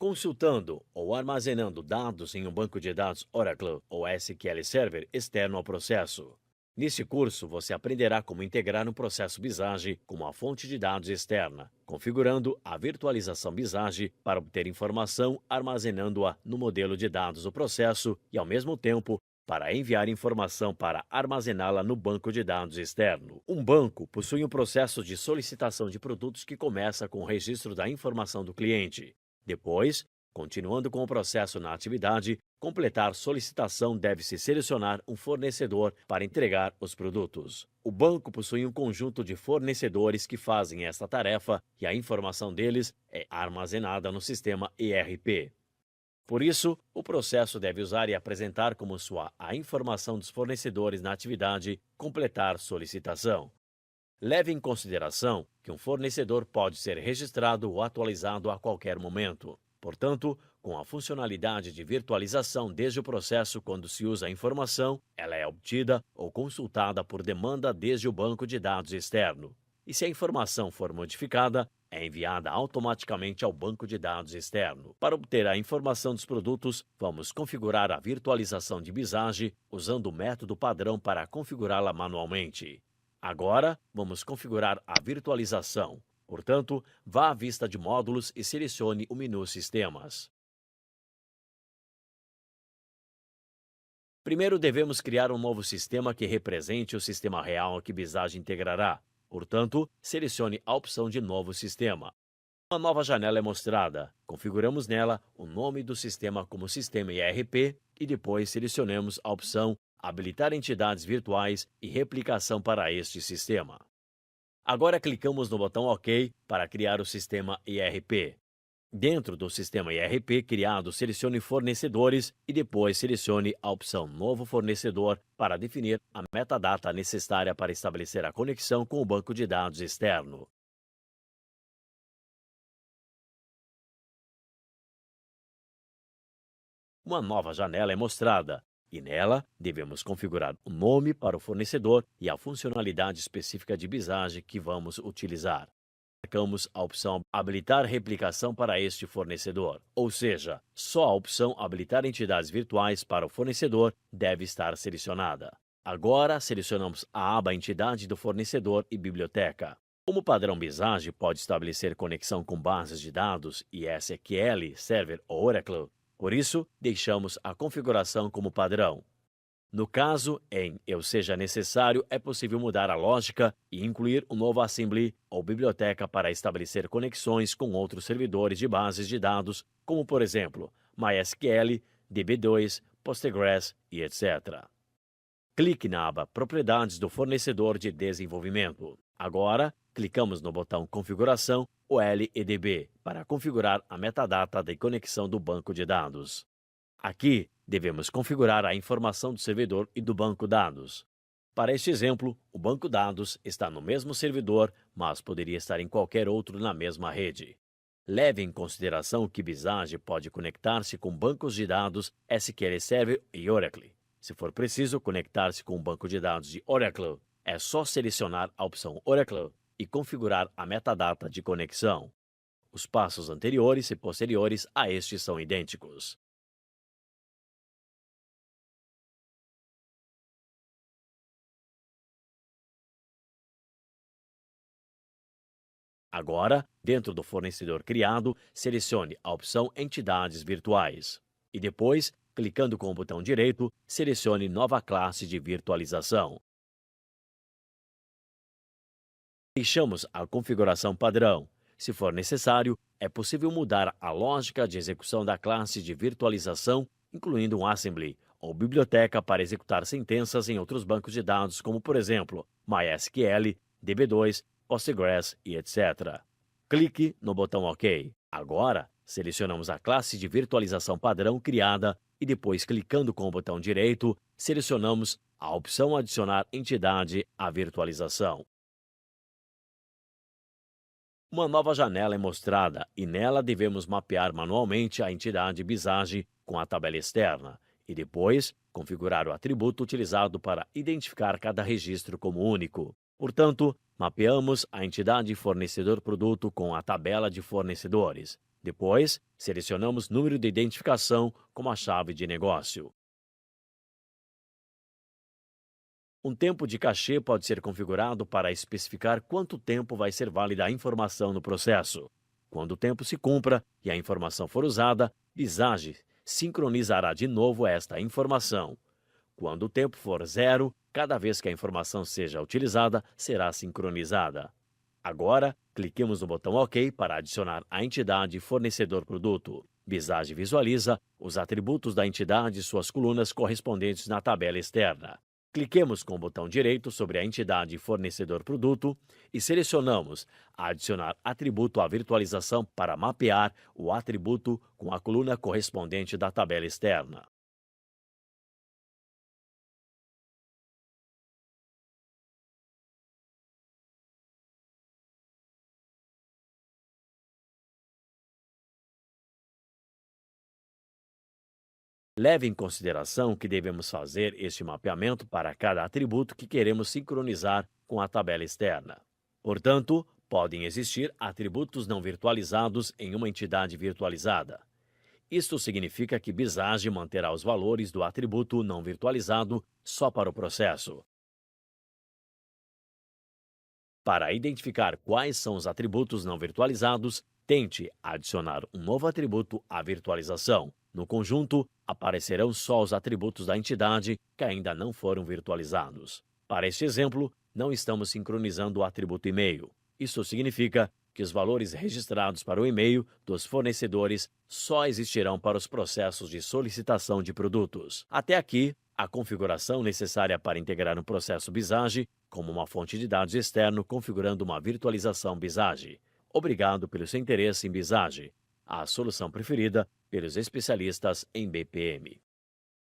consultando ou armazenando dados em um banco de dados Oracle ou SQL Server externo ao processo. Nesse curso, você aprenderá como integrar um processo Visage com uma fonte de dados externa, configurando a virtualização Visage para obter informação, armazenando-a no modelo de dados do processo e, ao mesmo tempo, para enviar informação para armazená-la no banco de dados externo. Um banco possui um processo de solicitação de produtos que começa com o registro da informação do cliente. Depois, continuando com o processo na atividade, completar solicitação deve-se selecionar um fornecedor para entregar os produtos. O banco possui um conjunto de fornecedores que fazem esta tarefa e a informação deles é armazenada no sistema ERP. Por isso, o processo deve usar e apresentar como sua a informação dos fornecedores na atividade completar solicitação. Leve em consideração que um fornecedor pode ser registrado ou atualizado a qualquer momento. Portanto, com a funcionalidade de virtualização desde o processo quando se usa a informação, ela é obtida ou consultada por demanda desde o banco de dados externo. E se a informação for modificada, é enviada automaticamente ao banco de dados externo. Para obter a informação dos produtos, vamos configurar a virtualização de Visage usando o método padrão para configurá-la manualmente. Agora, vamos configurar a virtualização. Portanto, vá à vista de módulos e selecione o menu Sistemas. Primeiro, devemos criar um novo sistema que represente o sistema real que Visage integrará. Portanto, selecione a opção de Novo Sistema. Uma nova janela é mostrada. Configuramos nela o nome do sistema como Sistema ERP e depois selecionemos a opção Habilitar entidades virtuais e replicação para este sistema. Agora clicamos no botão OK para criar o sistema ERP. Dentro do sistema ERP criado, selecione Fornecedores e depois selecione a opção Novo Fornecedor para definir a metadata necessária para estabelecer a conexão com o banco de dados externo. Uma nova janela é mostrada e nela devemos configurar o nome para o fornecedor e a funcionalidade específica de Visage que vamos utilizar. Marcamos a opção Habilitar replicação para este fornecedor, ou seja, só a opção Habilitar entidades virtuais para o fornecedor deve estar selecionada. Agora, selecionamos a aba Entidade do fornecedor e Biblioteca. Como padrão Visage pode estabelecer conexão com bases de dados e SQL, Server ou Oracle, por isso, deixamos a configuração como padrão. No caso em eu seja necessário, é possível mudar a lógica e incluir um novo assembly ou biblioteca para estabelecer conexões com outros servidores de bases de dados, como por exemplo, MySQL, DB2, Postgres e etc. Clique na aba Propriedades do fornecedor de desenvolvimento. Agora, clicamos no botão Configuração OLEDB para configurar a metadata de conexão do banco de dados. Aqui, devemos configurar a informação do servidor e do banco dados. Para este exemplo, o banco dados está no mesmo servidor, mas poderia estar em qualquer outro na mesma rede. Leve em consideração que Visage pode conectar-se com bancos de dados SQL Server e Oracle. Se for preciso conectar-se com um banco de dados de Oracle, é só selecionar a opção Oracle e configurar a metadata de conexão. Os passos anteriores e posteriores a estes são idênticos. Agora, dentro do fornecedor criado, selecione a opção Entidades Virtuais. E depois, clicando com o botão direito, selecione Nova classe de virtualização. Deixamos a configuração padrão. Se for necessário, é possível mudar a lógica de execução da classe de virtualização, incluindo um assembly ou biblioteca para executar sentenças em outros bancos de dados, como por exemplo, MySQL, DB2, Postgres e etc. Clique no botão OK. Agora, selecionamos a classe de virtualização padrão criada e depois, clicando com o botão direito, selecionamos a opção Adicionar entidade à virtualização. Uma nova janela é mostrada e nela devemos mapear manualmente a entidade Visage com a tabela externa e depois configurar o atributo utilizado para identificar cada registro como único. Portanto, mapeamos a entidade fornecedor-produto com a tabela de fornecedores. Depois, selecionamos número de identificação como a chave de negócio. Um tempo de cachê pode ser configurado para especificar quanto tempo vai ser válida a informação no processo. Quando o tempo se cumpra e a informação for usada, Visage sincronizará de novo esta informação. Quando o tempo for zero, cada vez que a informação seja utilizada, será sincronizada. Agora, cliquemos no botão OK para adicionar a entidade fornecedor-produto. Visage visualiza os atributos da entidade e suas colunas correspondentes na tabela externa. Cliquemos com o botão direito sobre a entidade fornecedor-produto e selecionamos Adicionar atributo à virtualização para mapear o atributo com a coluna correspondente da tabela externa. Leve em consideração que devemos fazer este mapeamento para cada atributo que queremos sincronizar com a tabela externa. Portanto, podem existir atributos não virtualizados em uma entidade virtualizada. Isto significa que Visage manterá os valores do atributo não virtualizado só para o processo. Para identificar quais são os atributos não virtualizados, tente adicionar um novo atributo à virtualização. No conjunto, aparecerão só os atributos da entidade que ainda não foram virtualizados. Para este exemplo, não estamos sincronizando o atributo e-mail. Isso significa que os valores registrados para o e-mail dos fornecedores só existirão para os processos de solicitação de produtos. Até aqui, a configuração necessária para integrar um processo Visage como uma fonte de dados externo configurando uma virtualização Visage. Obrigado pelo seu interesse em Visage, a solução preferida pelos especialistas em BPM.